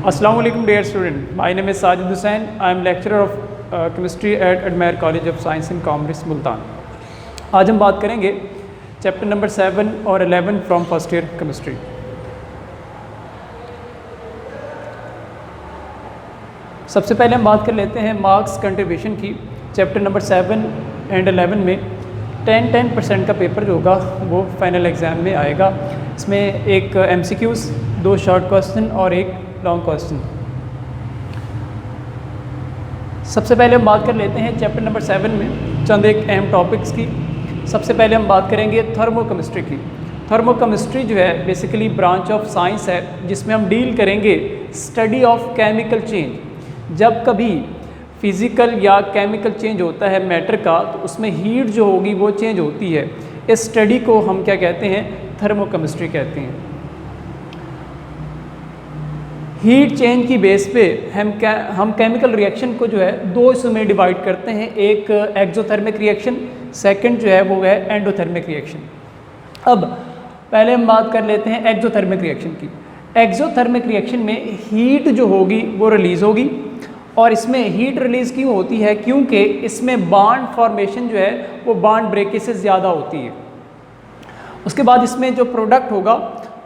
Assalamu alaikum dear student. My name is Sajid Hussain. I am lecturer of chemistry at Admire College of Science and Commerce Multan. आज हम बात करेंगे chapter number 7 और 11 from first year chemistry. सबसे पहले हम बात कर लेते हैं मार्क्स कंट्रीब्यूशन की। चैप्टर नंबर 7 एंड 11 में 10% का पेपर जो होगा वो फाइनल एग्ज़ाम में आएगा। इसमें एक MCQs, 2 शॉर्ट क्वेश्चन और एक लॉन्ग क्वेश्चन। सबसे पहले हम बात कर लेते हैं चैप्टर नंबर 7 में चंद एक अहम टॉपिक्स की। सबसे पहले हम बात करेंगे थर्मोकेमिस्ट्री की। थर्मोकेमिस्ट्री जो है बेसिकली ब्रांच ऑफ साइंस है जिसमें हम डील करेंगे स्टडी ऑफ केमिकल चेंज। जब कभी फिज़िकल या केमिकल चेंज होता है मैटर का तो उसमें हीट जो होगी वो चेंज होती है। इस स्टडी को हम क्या कहते हैं? थर्मोकेमिस्ट्री कहते हैं। हीट चेंज की बेस पे हम केमिकल रिएक्शन को जो है 2 हिस्सों में डिवाइड करते हैं। एक एक्सोथर्मिक रिएक्शन, सेकंड जो है वो है एंडोथर्मिक रिएक्शन। अब पहले हम बात कर लेते हैं एक्सोथर्मिक रिएक्शन की। एक्सोथर्मिक रिएक्शन में हीट जो होगी वो रिलीज़ होगी और इसमें हीट रिलीज़ क्यों होती है? क्योंकि इसमें बॉन्ड फॉर्मेशन जो है वो बॉन्ड ब्रेकेज से ज़्यादा होती है। उसके बाद इसमें जो प्रोडक्ट होगा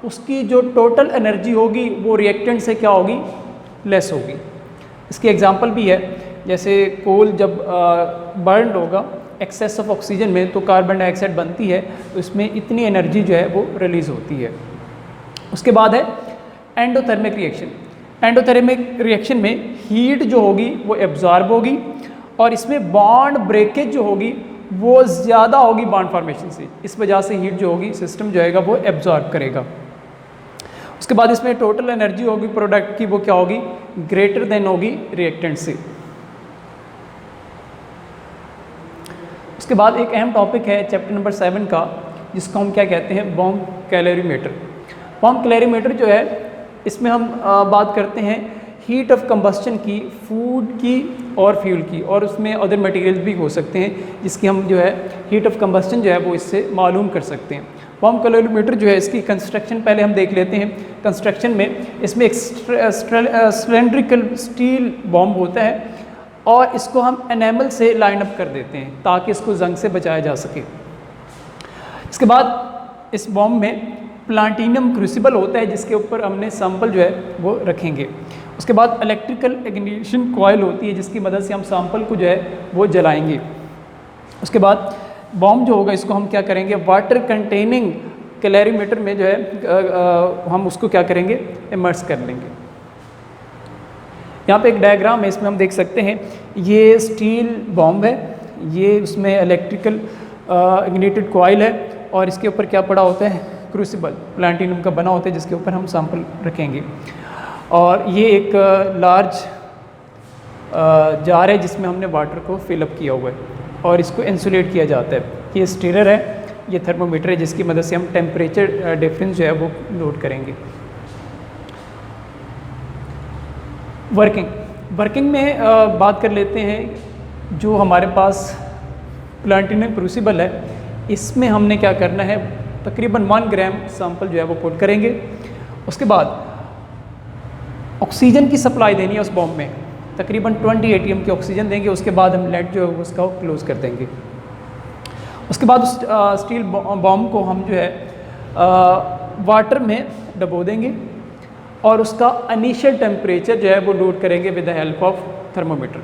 उसकी जो टोटल एनर्जी होगी वो रिएक्टेंट से क्या होगी? लेस होगी। इसकी एग्जांपल भी है, जैसे कोल जब बर्न होगा एक्सेस ऑफ ऑक्सीजन में तो कार्बन डाइऑक्साइड बनती है, तो इसमें इतनी एनर्जी जो है वो रिलीज़ होती है। उसके बाद है एंडोथर्मिक रिएक्शन। एंडोथर्मिक रिएक्शन में हीट जो होगी वो एब्जॉर्ब होगी और इसमें बॉन्ड ब्रेकेज जो होगी वो ज़्यादा होगी बॉन्ड फॉर्मेशन से। इस वजह से हीट जो होगी सिस्टम जो है वो एब्जॉर्ब करेगा। उसके बाद इसमें टोटल एनर्जी होगी प्रोडक्ट की वो क्या होगी? ग्रेटर देन होगी रिएक्टेंट से। उसके बाद एक अहम टॉपिक है चैप्टर नंबर 7 का जिसको हम क्या कहते हैं? Bomb calorimeter. बॉम्ब कैलोरीमीटर जो है इसमें हम बात करते हैं हीट ऑफ कंबस्टन की, फूड की और फ्यूल की, और उसमें अदर मटेरियल्स भी हो सकते हैं जिसकी हम जो है हीट ऑफ कंबस्टन जो है वो इससे मालूम कर सकते हैं। बॉम्ब कैलोरीमीटर जो है इसकी कंस्ट्रक्शन पहले हम देख लेते हैं। कंस्ट्रक्शन में इसमें एक सिलेंड्रिकल स्टील बॉम्ब होता है और इसको हम एनेमल से लाइन अप कर देते हैं ताकि इसको जंग से बचाया जा सके। इसके बाद इस बॉम्ब में प्लाटिनम क्रूसिबल होता है जिसके ऊपर हमने सैंपल जो है वो रखेंगे। उसके बाद इलेक्ट्रिकल इग्निशन कॉइल होती है जिसकी मदद से हम सैंपल को जो है वो जलाएंगे। उसके बाद बॉम्ब जो होगा इसको हम क्या करेंगे? वाटर कंटेनिंग कैलोरीमीटर में जो है हम उसको क्या करेंगे? इमर्स कर लेंगे। यहाँ पे एक डायग्राम है, इसमें हम देख सकते हैं ये स्टील बॉम्ब है, ये उसमें इलेक्ट्रिकल इग्निटेड कॉइल है और इसके ऊपर क्या पड़ा होता है? क्रूसिबल प्लाटिनम का बना होता है जिसके ऊपर हम सैंपल रखेंगे। और ये एक लार्ज जार है जिसमें हमने वाटर को फिलअप किया हुआ है और इसको इंसुलेट किया जाता है। ये स्टीरर है, ये थर्मोमीटर है जिसकी मदद से हम टेम्परेचर डिफरेंस जो है वो नोट करेंगे। वर्किंग में बात कर लेते हैं। जो हमारे पास प्लाटिनम क्रूसिबल है इसमें हमने क्या करना है? तकरीबन 1 ग्राम सैंपल जो है वो पुट करेंगे। उसके बाद ऑक्सीजन की सप्लाई देनी है उस बॉम्ब में, तकरीबन 20 ATM की ऑक्सीजन देंगे। उसके बाद हम लेड जो है उसका क्लोज कर देंगे। उसके बाद उस स्टील बॉम्ब को हम जो है वाटर में डबो देंगे और उसका इनिशियल टेम्परेचर जो है वो नोट करेंगे with the help of thermometer.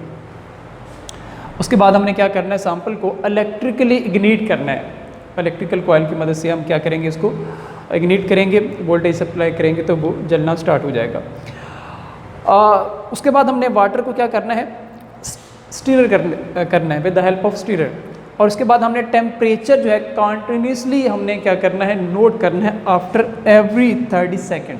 उसके बाद हमने क्या करना है? सैंपल को इलेक्ट्रिकली इग्निट करना है। इलेक्ट्रिकल कॉइल की मदद से हम क्या करेंगे? इसको इग्निट करेंगे, वोल्टेज सप्लाई करेंगे तो वो जलना स्टार्ट हो जाएगा। उसके बाद हमने वाटर को क्या करना है? स्टीरर करना है with the help of stirrer. और उसके बाद हमने टेम्परेचर जो है कॉन्टिन्यूसली हमने क्या करना है? नोट करना है आफ्टर एवरी 30 सेकेंड।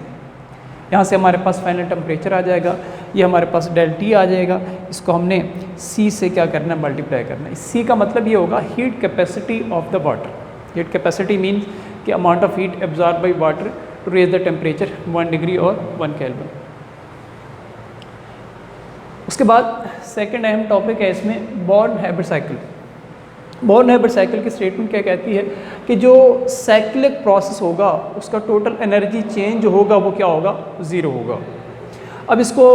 यहाँ से हमारे पास फाइनल टेम्परेचर आ जाएगा, ये हमारे पास ΔT आ जाएगा। इसको हमने C से क्या करना है? मल्टीप्लाई करना है। C का मतलब ये होगा heat capacity of the water. Heat capacity means कि amount of heat absorb by water to raise the temperature 1 degree और 1 केल्विन। उसके बाद सेकंड अहम टॉपिक है इसमें बॉर्न-हैबर साइकिल। बॉर्न-हैबर साइकिल की स्टेटमेंट क्या कहती है कि जो साइक्लिक प्रोसेस होगा उसका टोटल एनर्जी चेंज जो होगा वो क्या होगा? ज़ीरो होगा। अब इसको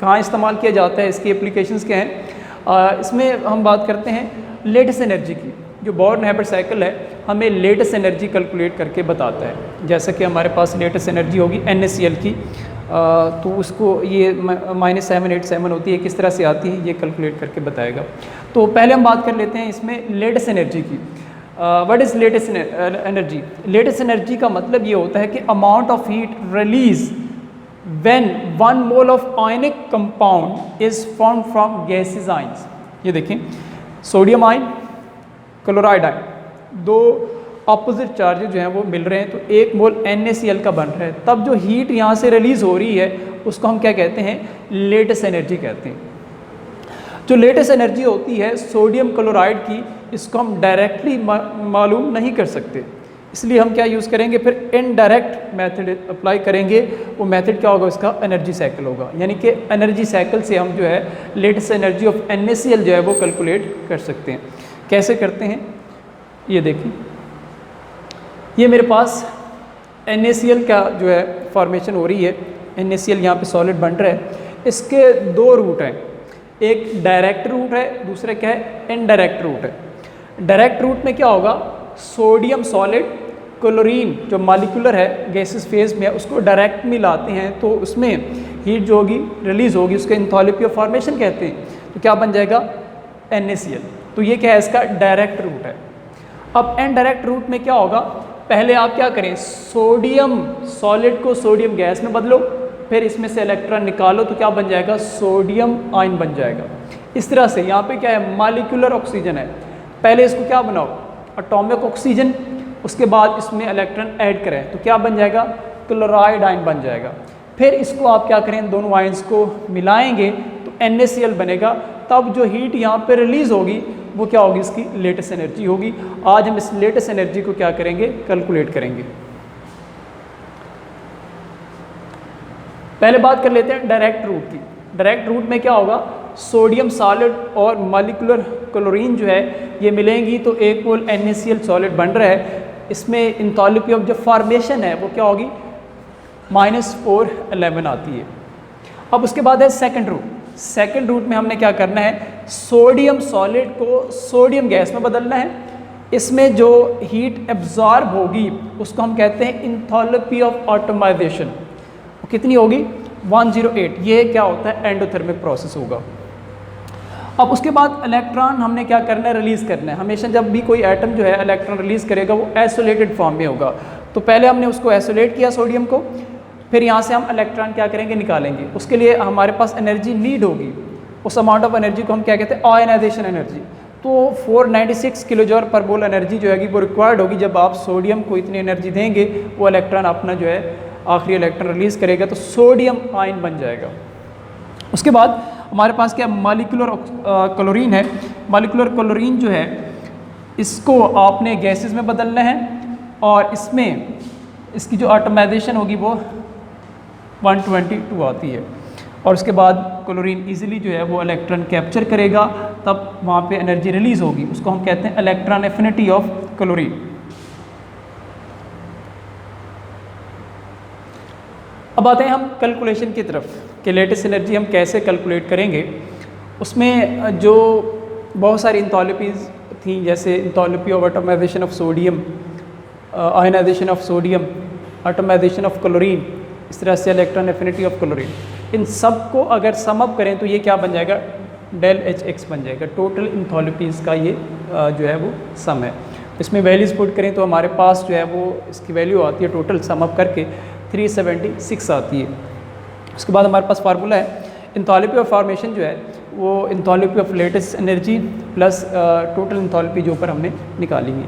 कहाँ इस्तेमाल किया जाता है, इसकी एप्लीकेशंस क्या हैं। इसमें हम बात करते हैं लेटेस्ट एनर्जी की। जो बोर्न-हाइब्रिड साइकिल है हमें लेटेस्ट एनर्जी कैलकुलेट करके बताता है। जैसे कि हमारे पास लेटेस्ट एनर्जी होगी NaCl की, तो उसको ये -787 होती है, किस तरह से आती है ये कैलकुलेट करके बताएगा। तो पहले हम बात कर लेते हैं इसमें लेटेस्ट एनर्जी की। What is latest energy? Latest energy का मतलब ये होता है कि amount of heat release when 1 mole of ionic compound is form from gases ions. ये देखें, सोडियम आयन, क्लोराइड आयन, दो अपोजिट चार्जेज जो हैं वो मिल रहे हैं, तो 1 मोल NaCl का बन रहा है। तब जो हीट यहाँ से रिलीज़ हो रही है उसको हम क्या कहते हैं? लेटेस्ट एनर्जी कहते हैं। जो लेटेस्ट एनर्जी होती है सोडियम क्लोराइड की, इसको हम डायरेक्टली मालूम नहीं कर सकते, इसलिए हम क्या यूज़ करेंगे, फिर इनडायरेक्ट मेथड अप्लाई करेंगे। वो मेथड क्या होगा? उसका एनर्जी साइकिल होगा। यानी कि एनर्जी साइकिल से हम जो है लेटेस्ट एनर्जी ऑफ NaCl जो है वो कैलकुलेट कर सकते हैं। कैसे करते हैं ये देखें, ये मेरे पास NaCl का जो है फॉर्मेशन हो रही है। NaCl यहाँ पे सॉलिड बन रहा है। इसके दो रूट हैं, एक डायरेक्ट रूट है, दूसरा क्या है? इनडायरेक्ट रूट है। डायरेक्ट रूट में क्या होगा? सोडियम सॉलिड क्लोरीन जो मॉलिक्यूलर है गैसेस फेज में, उसको डायरेक्ट में लाते हैं तो उसमें हीट जो होगी रिलीज होगी, उसके एंथैल्पी ऑफ फॉर्मेशन कहते हैं। तो क्या बन जाएगा? NaCl। तो ये क्या है? इसका डायरेक्ट रूट है। अब इनडायरेक्ट रूट में क्या होगा? पहले आप क्या करें, सोडियम सॉलिड को सोडियम गैस में बदलो, फिर इसमें से इलेक्ट्रॉन निकालो, तो क्या बन जाएगा? सोडियम आयन बन जाएगा। इस तरह से यहाँ पे क्या है? मॉलिक्यूलर ऑक्सीजन है, पहले इसको क्या बनाओ? एटॉमिक ऑक्सीजन, उसके बाद इसमें इलेक्ट्रॉन ऐड करें तो क्या बन जाएगा? क्लोराइड आयन बन जाएगा। फिर इसको आप क्या करें? दोनों आयन्स को मिलाएंगे तो NaCl बनेगा। तब जो हीट यहाँ पे रिलीज होगी वो क्या होगी? इसकी लेटेस्ट एनर्जी होगी। आज हम इस लेटेस्ट एनर्जी को क्या करेंगे? कैलकुलेट करेंगे। पहले बात कर लेते हैं डायरेक्ट रूट की। डायरेक्ट रूट में क्या होगा? सोडियम सॉलिड और मॉलिक्यूलर क्लोरीन जो है ये मिलेंगी तो 1 मोल NaCl सॉलिड बन रहा है। इसमें एंथैल्पी ऑफ जो फॉर्मेशन है वो क्या होगी? -411 आती है। अब उसके बाद है सेकंड रूट। सेकंड रूट में हमने क्या करना है? सोडियम सॉलिड को सोडियम गैस में बदलना है। इसमें जो हीट एब्जॉर्ब होगी उसको हम कहते हैं एंथैल्पी ऑफ ऑटोमाइजेशन। वो कितनी होगी? 108। ये क्या होता है? एंडोथर्मिक प्रोसेस होगा। अब उसके बाद इलेक्ट्रॉन हमने क्या करना है? रिलीज़ करना है। हमेशा जब भी कोई एटम जो है इलेक्ट्रॉन रिलीज़ करेगा वो आइसोलेटेड फॉर्म में होगा। तो पहले हमने उसको आइसोलेट किया सोडियम को, फिर यहाँ से हम इलेक्ट्रॉन क्या करेंगे? निकालेंगे। उसके लिए हमारे पास एनर्जी नीड होगी। उस अमाउंट ऑफ एनर्जी को हम क्या कहते हैं? Ionisation energy. तो 496 किलो जॉल पर मोल एनर्जी जो है वो रिक्वायर्ड होगी। जब आप सोडियम को इतनी एनर्जी देंगे वो इलेक्ट्रॉन अपना जो है आखिरी इलेक्ट्रॉन रिलीज़ करेगा तो सोडियम आयन बन जाएगा। उसके बाद हमारे पास क्या मॉलिक्यूलर क्लोरीन है। मॉलिक्यूलर क्लोरीन जो है इसको आपने गैसेस में बदलना है और इसमें इसकी जो ऑटोमाइजेशन होगी वो 122 आती है। और उसके बाद क्लोरीन इजीली जो है वो इलेक्ट्रॉन कैप्चर करेगा, तब वहाँ पे एनर्जी रिलीज़ होगी। उसको हम कहते हैं इलेक्ट्रॉन एफिनिटी ऑफ क्लोरीन। अब आते हैं हम कैलकुलेशन की तरफ कि लेटेस्ट एनर्जी हम कैसे कैलकुलेट करेंगे। उसमें जो बहुत सारी एंथैल्पीज़ थी, जैसे enthalpy of atomisation of sodium, ionisation of sodium, atomisation of chlorine, इस तरह से इलेक्ट्रॉन एफिनिटी ऑफ क्लोरीन, इन सब को अगर सम अप करें तो ये क्या बन जाएगा? डेल HX बन जाएगा। टोटल एंथैल्पीज़ का ये जो है वो सम है। इसमें वैल्यूज़ पुट करें तो हमारे पास जो है वो इसकी वैल्यू आती है टोटल सम अप करके 376 आती है। उसके बाद हमारे पास फार्मूला है एंथैल्पी ऑफ फॉर्मेशन जो है वो enthalpy of latest energy plus total enthalpy जो ऊपर हमने निकाली है।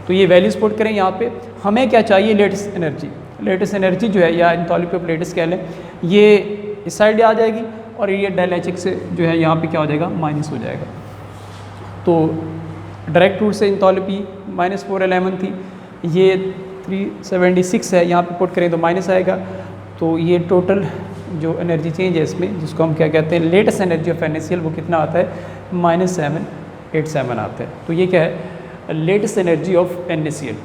तो ये वैल्यूज़ पुट करें यहाँ पे। हमें क्या चाहिए? Latest energy. लेटेस्ट एनर्जी जो है या एंथैल्पी ऑफ लेटेस्ट कह लें, ये इस साइड आ जाएगी और ये डेल HX से जो है यहाँ पे क्या हो जाएगा? माइनस हो जाएगा। तो डायरेक्ट रूट से एंथैल्पी -411 थी, ये 376 है, यहाँ पे पुट करें तो माइनस आएगा। तो ये टोटल जो एनर्जी चेंज है इसमें, जिसको हम क्या कहते हैं? लेटेस्ट एनर्जी ऑफ NaCl, वो कितना आता है? -787 आता है। तो ये क्या है? Latest energy of NaCl।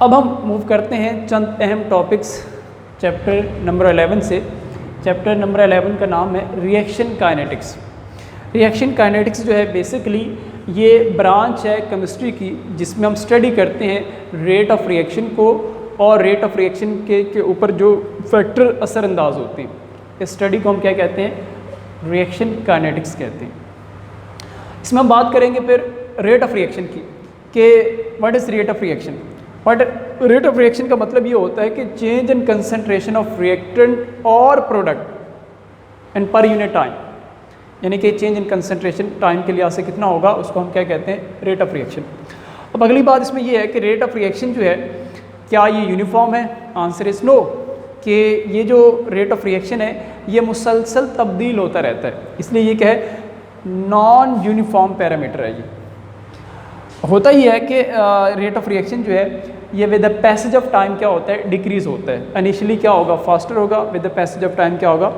अब हम मूव करते हैं चंद अहम टॉपिक्स चैप्टर नंबर 11 से। चैप्टर नंबर 11 का नाम है रिएक्शन काइनेटिक्स। रिएक्शन काइनेटिक्स जो है बेसिकली ये ब्रांच है केमिस्ट्री की जिसमें हम स्टडी करते हैं रेट ऑफ रिएक्शन को और रेट ऑफ रिएक्शन के ऊपर जो फैक्टर असरअंदाज होते हैं। इस स्टडी को हम क्या कहते हैं? रिएक्शन काइनेटिक्स कहते हैं। इसमें हम बात करेंगे फिर रेट ऑफ रिएक्शन की कि what is rate of reaction. Rate of reaction का मतलब ये होता है कि change in concentration of reactant और product and per unit time, यानी कि चेंज इन कंसंट्रेशन टाइम के लिहाज से कितना होगा उसको हम क्या कहते हैं? Rate of reaction. अब अगली बात इसमें ये है कि रेट ऑफ रिएक्शन जो है क्या ये यूनिफॉर्म है? आंसर इज़ नो, कि ये जो रेट ऑफ रिएक्शन है ये मुसलसल तब्दील होता रहता है, इसलिए ये क्या है? नॉन यूनिफॉर्म पैरामीटर है। ये होता ही है कि रेट ऑफ रिएक्शन जो है ये with the passage of time क्या होता है? डिक्रीज़ होता है। इनिशियली क्या होगा? फास्टर होगा, with the passage of time क्या होगा?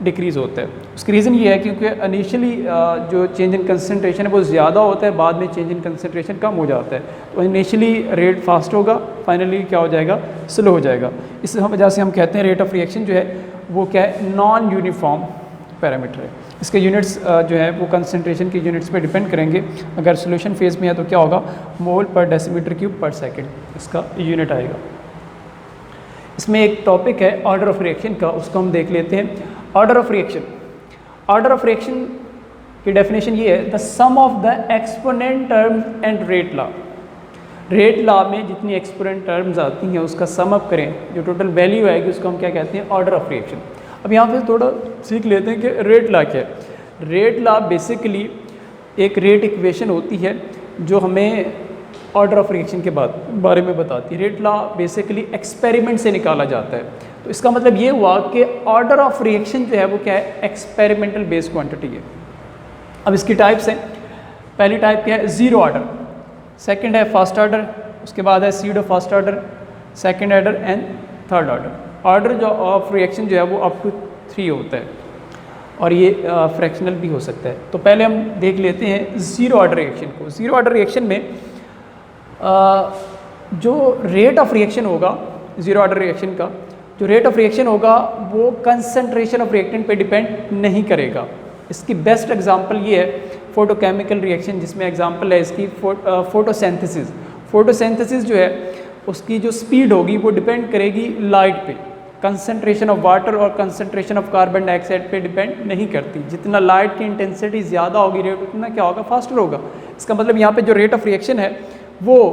डिक्रीज़ होता है। उसकी रीज़न ये है क्योंकि इनिशियली जो चेंज इन कंसंट्रेशन है वो ज़्यादा होता है, बाद में चेंज इन कंसंट्रेशन कम हो जाता है। तो इनिशियली रेट फास्ट होगा, फाइनली क्या हो जाएगा? स्लो हो जाएगा। इस वजह से हम कहते हैं रेट ऑफ रिएक्शन जो है वो क्या है? नॉन यूनिफॉर्म पैरामीटर है। इसके यूनिट्स जो है वो कंसंट्रेशन की यूनिट्स पे डिपेंड करेंगे। अगर सोल्यूशन फेज़ में है तो क्या होगा? मोल पर डेसीमीटर क्यूब पर सेकंड इसका यूनिट आएगा। इसमें एक टॉपिक है ऑर्डर ऑफ रिएक्शन का, उसको हम देख लेते हैं। Order of reaction. Order of reaction की डेफिनेशन ये है the sum of the exponent terms and rate law. Rate law में जितनी एक्सपोनेंट टर्म्स आती हैं उसका सम अप करें, जो टोटल वैल्यू आएगी उसको हम क्या कहते हैं? Order of reaction. अब यहाँ पे थोड़ा सीख लेते हैं कि रेट लॉ क्या है। रेट लॉ बेसिकली एक रेट इक्वेशन होती है जो हमें ऑर्डर ऑफ रिएक्शन के बारे में बताती है। रेट लॉ बेसिकली एक्सपेरिमेंट से निकाला जाता है। तो इसका मतलब ये हुआ कि ऑर्डर ऑफ रिएक्शन जो है वो क्या है? एक्सपेरिमेंटल बेस्ड क्वांटिटी है। अब इसकी टाइप्स हैं। पहली टाइप क्या है? Zero order. सेकंड है फर्स्ट ऑर्डर, उसके बाद है pseudo first order, second order and third order. Order जो ऑफ रिएक्शन जो है वो अप टू 3 होता है और ये फ्रैक्शनल भी हो सकता है। तो पहले हम देख लेते हैं ज़ीरो ऑर्डर रिएक्शन को। ज़ीरो ऑर्डर रिएक्शन में जो रेट ऑफ रिएक्शन होगा, ज़ीरो ऑर्डर रिएक्शन का जो रेट ऑफ रिएक्शन होगा वो कंसंट्रेशन ऑफ रिएक्टेंट पे डिपेंड नहीं करेगा। इसकी बेस्ट एग्जांपल ये है फोटोकेमिकल रिएक्शन, जिसमें एग्जांपल है इसकी फोटोसिंथेसिस। फोटोसिंथेसिस जो है उसकी जो स्पीड होगी वो डिपेंड करेगी लाइट पे। कंसंट्रेशन ऑफ वाटर और कंसंट्रेशन ऑफ कार्बन डाइऑक्साइड पे डिपेंड नहीं करती। जितना लाइट की इंटेंसिटी ज़्यादा होगी रेट उतना क्या होगा? फास्टर होगा। इसका मतलब यहाँ पे जो रेट ऑफ रिएक्शन है वो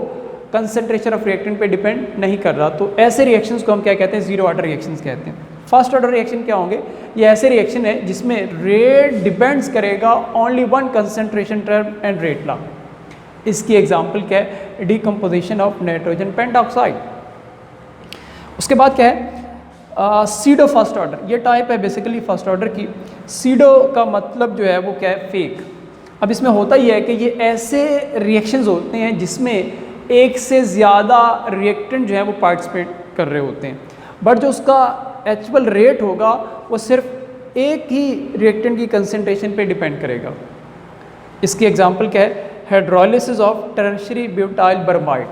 कंसंट्रेशन ऑफ रिएक्टेंट पे डिपेंड नहीं कर रहा। तो ऐसे रिएक्शंस को हम क्या कहते हैं? ज़ीरो ऑर्डर रिएक्शंस कहते हैं। फर्स्ट ऑर्डर रिएक्शन क्या होंगे? ये ऐसे रिएक्शन है जिसमें रेट डिपेंड्स करेगा only one concentration term and rate law. इसकी एग्जांपल क्या है? Decomposition of nitrogen pentoxide. उसके बाद क्या है? Pseudo first order. ये टाइप है बेसिकली फर्स्ट ऑर्डर की। सीडो का मतलब जो है वो क्या है? फेक। अब इसमें होता ही है कि ये ऐसे रिएक्शंस होते हैं जिसमें एक से ज़्यादा रिएक्टेंट जो है वो पार्टिसिपेट कर रहे होते हैं, बट जो उसका एक्चुअल रेट होगा वो सिर्फ एक ही रिएक्टेंट की कंसंट्रेशन पे डिपेंड करेगा। इसकी एग्जांपल क्या है? Hydrolysis of tertiary butyl bromide.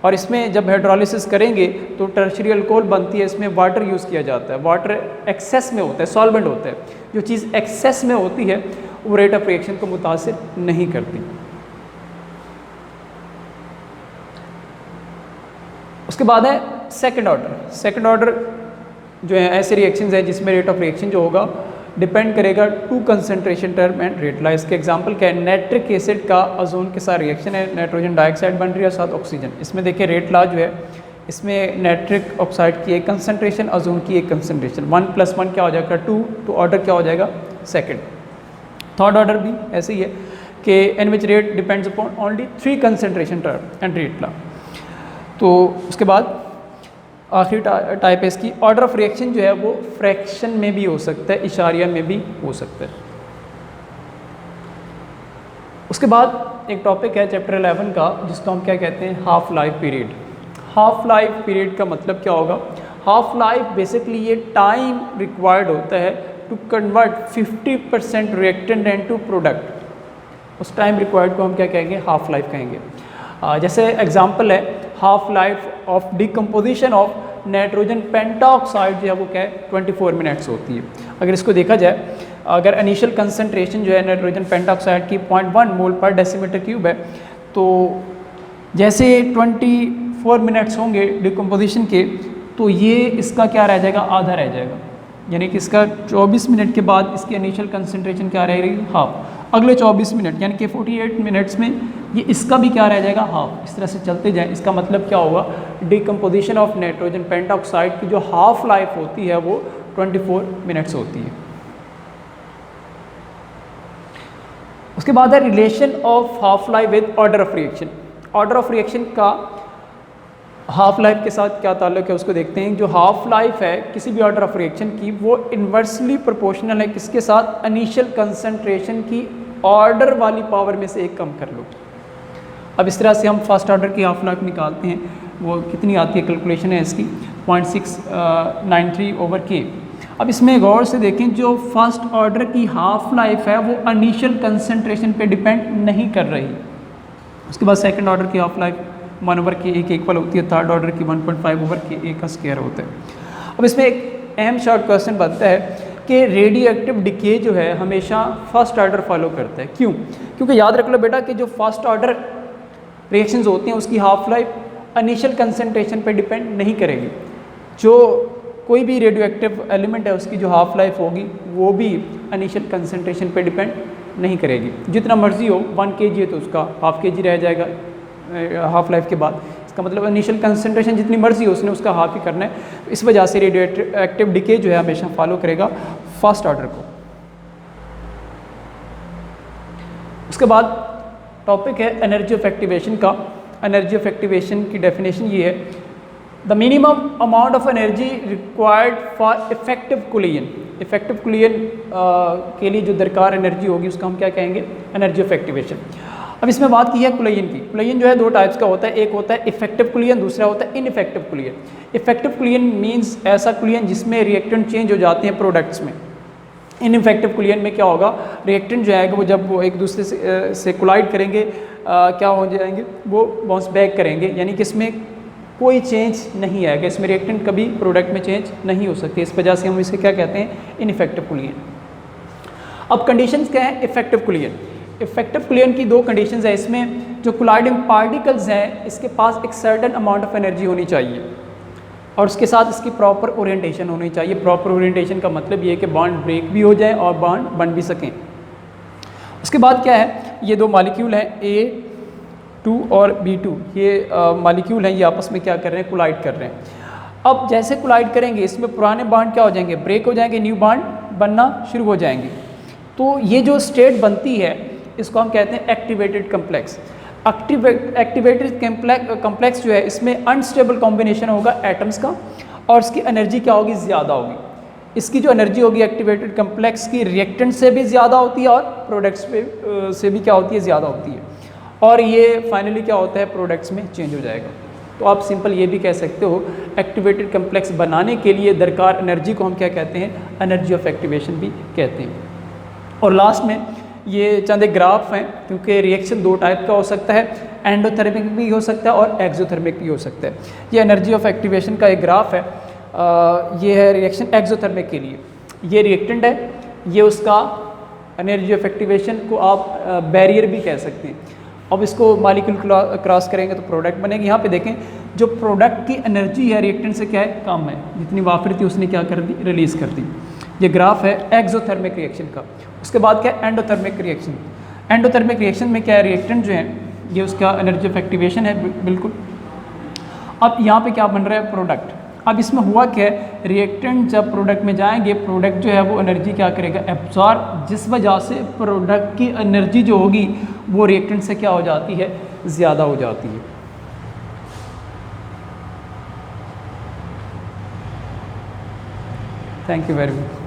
और इसमें जब हाइड्रोलिसिस करेंगे तो टर्शियरी अल्कोहल बनती है, इसमें वाटर यूज़ किया जाता है। वाटर एक्सेस में होता है, सॉल्वेंट होता है। जो चीज़ एक्सेस में होती है वो रेट ऑफ रिएक्शन को मुतासिर नहीं करती। उसके बाद है सेकंड ऑर्डर। सेकंड ऑर्डर जो है ऐसे रिएक्शंस है जिसमें रेट ऑफ रिएक्शन जो होगा डिपेंड करेगा to concentration term and rate law. इसके एग्जांपल क्या है? नाइट्रिक एसिड का ओजोन के साथ रिएक्शन है, नाइट्रोजन डाइऑक्साइड बन रही है और साथ ऑक्सीजन। इसमें देखिए रेट लॉ जो है इसमें नाइट्रिक ऑक्साइड की एक कंसंट्रेशन, ओजोन की एक कंसंट्रेशन, 1 + 1 क्या हो जाएगा? 2। तो ऑर्डर क्या हो जाएगा? सेकंड। थर्ड ऑर्डर भी ऐसे ही है कि in which rate depends upon only 3 concentration term and rate law. तो उसके बाद आखिरी टाइप है इसकी ऑर्डर ऑफ रिएक्शन जो है वो फ्रैक्शन में भी हो सकता है, इशारिया में भी हो सकता है। उसके बाद एक टॉपिक है चैप्टर 11 का जिसको हम क्या कहते हैं? Half life period. Half life period का मतलब क्या होगा? हाफ लाइफ बेसिकली ये टाइम रिक्वायर्ड होता है to convert 50% reactant into product. उस टाइम रिक्वायर्ड को हम क्या कहेंगे? हाफ लाइफ कहेंगे। जैसे एग्जांपल है half life of decomposition of nitrogen pentoxide जो है वो क्या है 24 मिनट्स होती है। अगर इसको देखा जाए, अगर इनिशियल कंसंट्रेशन जो है नाइट्रोजन पेंटाऑक्साइड की 0.1 मोल पर डेसीमीटर क्यूब है, तो जैसे 24 मिनट्स होंगे डिकम्पोजिशन के, तो ये इसका क्या रह जाएगा, आधा रह जाएगा। यानी कि इसका 24 मिनट के बाद इसकी इनिशियल कंसंट्रेशन क्या रहेगी, हाफ। अगले 24 मिनट यानी कि 48 मिनट्स में ये इसका भी क्या रह जाएगा, हाफ। इस तरह से चलते जाए, इसका मतलब क्या होगा, डिकम्पोजिशन ऑफ नाइट्रोजन पेंटाऑक्साइड की जो हाफ लाइफ होती है वो 24 मिनट्स होती है। उसके बाद है relation of half life with order of reaction. Order of reaction का हाफ लाइफ के साथ क्या ताल्लुक है उसको देखते हैं। जो हाफ लाइफ है किसी भी ऑर्डर ऑफ रिएक्शन की, वो इन्वर्सली प्रोपोर्शनल है किसके साथ, इनिशियल कंसंट्रेशन की ऑर्डर वाली पावर में से एक कम कर लो। अब इस तरह से हम फर्स्ट ऑर्डर की हाफ लाइफ निकालते हैं, वो कितनी आती है, कैलकुलेशन है इसकी 0.693/k। अब इसमें गौर से देखें, जो फर्स्ट ऑर्डर की हाफ लाइफ है वो इनिशियल कंसंट्रेशन पे डिपेंड नहीं कर रही। उसके बाद सेकंड ऑर्डर की हाफ लाइफ 1/k के इक्वल होती है, थर्ड ऑर्डर की 1.5/k का स्क्वायर होता है। अब इसमें एक अहम शॉर्ट क्वेश्चन बनता है कि रेडियो एक्टिव डिके जो है हमेशा फर्स्ट ऑर्डर फॉलो करता है। क्यों? क्योंकि याद रख लो बेटा कि जो फर्स्ट ऑर्डर रिएक्शंस होती हैं उसकी हाफ लाइफ इनिशियल कंसंट्रेशन पे डिपेंड नहीं करेगी। जो कोई भी रेडियो एक्टिव एलिमेंट है उसकी जो हाफ लाइफ होगी वो भी इनिशियल कंसंट्रेशन पे डिपेंड नहीं करेगी। जितना मर्जी हो, 1 kg है तो उसका हाफ kg रह जाएगा हाफ लाइफ के बाद। इसका मतलब इनिशियल कंसंट्रेशन जितनी मर्जी हो उसने उसका हाफ ही करना है। इस वजह से रेडियो एक्टिव डिके जो है हमेशा फॉलो करेगा फर्स्ट ऑर्डर को। उसके बाद टॉपिक है एनर्जी ऑफ एक्टिवेशन का। एनर्जी ऑफ एक्टिवेशन की डेफिनेशन ये है, the minimum amount of energy required for effective कुलियन। Effective कुलियन के लिए जो दरकार एनर्जी होगी उसका हम क्या कहेंगे, एनर्जी ऑफ एक्टिवेशन। अब इसमें बात की है कुलियन की। कुलियन जो है दो टाइप्स का होता है, एक होता है इफेक्टिव कुलियन, दूसरा होता है इनइफेक्टिव कुलियन। इफेक्टिव कुलियन मींस ऐसा कुलियन जिसमें रिएक्टेंट चेंज हो जाते हैं प्रोडक्ट्स में। इनइफेक्टिव कुलियन में क्या होगा, रिएक्टेंट जो है वो जब वो एक दूसरे से कोलाइड करेंगे क्या हो जाएंगे, वो बाउंस बैक करेंगे, यानी कि इसमें कोई चेंज नहीं आएगा, इसमें रिएक्टेंट कभी प्रोडक्ट में चेंज नहीं हो सकती। इस वजह से हम इसे क्या कहते हैं, इनइफेक्टिव कुलियन। अब कंडीशंस क्या है इफेक्टिव कुलियन। इफेक्टिव कुलियन की दो कंडीशंस है इसमें। जो कोलाइडिंग पार्टिकल्स हैं इसके पास एक सर्टेन अमाउंट ऑफ एनर्जी होनी चाहिए और उसके साथ इसकी प्रॉपर ओरिएंटेशन होनी चाहिए। प्रॉपर ओरिएंटेशन का मतलब ये है कि बॉन्ड ब्रेक भी हो जाए और बॉन्ड बन भी सकें। उसके बाद क्या है, ये दो मॉलिक्यूल हैं A2 और B2, ये मॉलिक्यूल हैं, ये आपस में क्या कर रहे हैं, कोलाइड कर रहे हैं। अब जैसे कोलाइड करेंगे इसमें पुराने बॉन्ड क्या हो जाएंगे, ब्रेक हो जाएंगे, न्यू बॉन्ड बनना शुरू हो जाएंगे। तो ये जो स्टेट बनती है इसको हम कहते हैं एक्टिवेटेड कम्प्लेक्स। एक्टिवेटेड कम्प्लेक्स जो है इसमें अनस्टेबल कॉम्बिनेशन होगा एटम्स का और इसकी एनर्जी क्या होगी, ज़्यादा होगी। इसकी जो एनर्जी होगी एक्टिवेटेड कम्प्लेक्स की रिएक्टेंट से भी ज़्यादा होती है और प्रोडक्ट्स से भी क्या होती है, ज़्यादा होती है। और ये फाइनली क्या होता है, प्रोडक्ट्स में चेंज हो जाएगा। तो आप सिंपल ये भी कह सकते हो एक्टिवेटेड कम्प्लेक्स बनाने के लिए दरकार एनर्जी को हम क्या कहते हैं, एनर्जी ऑफ एक्टिवेशन भी कहते हैं। और लास्ट में ये चंद एक ग्राफ हैं, क्योंकि रिएक्शन दो टाइप का हो सकता है, एंडोथर्मिक भी हो सकता है और एक्सोथर्मिक भी हो सकता है। ये एनर्जी ऑफ एक्टिवेशन का एक ग्राफ है। ये है रिएक्शन एक्सोथर्मिक के लिए, ये रिएक्टेंट है, ये उसका एनर्जी ऑफ एक्टिवेशन को आप बैरियर भी कह सकते हैं। अब इसको मॉलिक्यूल क्रॉस करेंगे तो प्रोडक्ट बनेगी। यहाँ पे देखें जो प्रोडक्ट की एनर्जी है रिएक्टेंट से क्या है, कम है, जितनी वापरी थी उसने क्या कर दी, रिलीज़ कर दी। ये ग्राफ है एक्सोथर्मिक रिएक्शन का। उसके बाद क्या है एंडोथर्मिक रिएक्शन। एंडोथर्मिक रिएक्शन में क्या है, रिएक्टेंट जो है ये उसका एनर्जी ऑफ एक्टिवेशन है बिल्कुल। अब यहाँ पे क्या बन रहा है, प्रोडक्ट। अब इसमें हुआ क्या है, रिएक्टेंट जब प्रोडक्ट में जाएंगे, प्रोडक्ट जो है वो एनर्जी क्या करेगा, एब्जॉर्ब, जिस वजह से प्रोडक्ट की एनर्जी जो होगी वो रिएक्टेंट से क्या हो जाती है, ज़्यादा हो जाती है। Thank you very much.